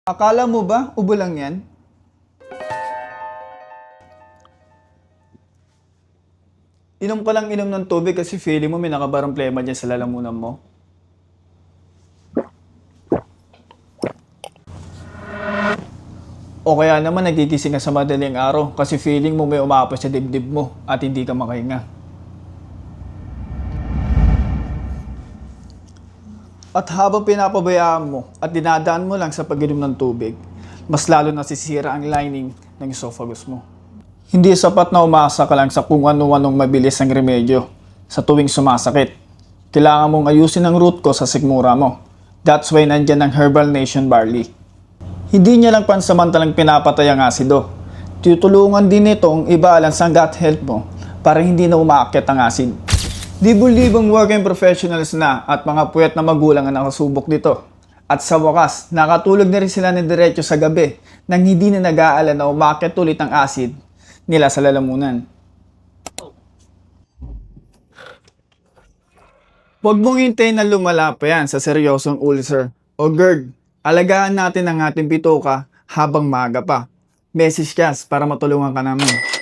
Akala mo ba ubo lang yan? Inom ka lang inom ng tubig kasi feeling mo may nakabarang plema dyan sa lalamunan mo. O kaya naman nagigising ka sa madaling araw kasi feeling mo may umapos sa dibdib mo at hindi ka makahinga. At habang pinapabayaan mo at dinadaan mo lang sa pag-inom ng tubig, mas lalo nasisira ang lining ng esophagus mo. Hindi sapat na umasa ka lang sa kung ano-anong mabilis ang remedyo sa tuwing sumasakit. Kailangan mong ayusin ang root cause sa sikmura mo. That's why nandyan ang Herbal Nation Barley. Hindi niya lang pansamantalang pinapatay ang asido. Tutulungan din ito ang i-balance ang gut health mo para hindi na umaakyat ang acid. Libo-libong working professionals na at mga puyat na magulang ang nakasubok dito. At sa wakas, nakatulog na rin sila ng diretso sa gabi nang hindi na nag-aalala na umaakyat ulit ang acid nila sa lalamunan. Huwag mong hintayin na lumala pa yan sa seryosong ulcer o GERD. Alagaan natin ang ating bitoka habang maaga pa. Message ka para matulungan ka namin.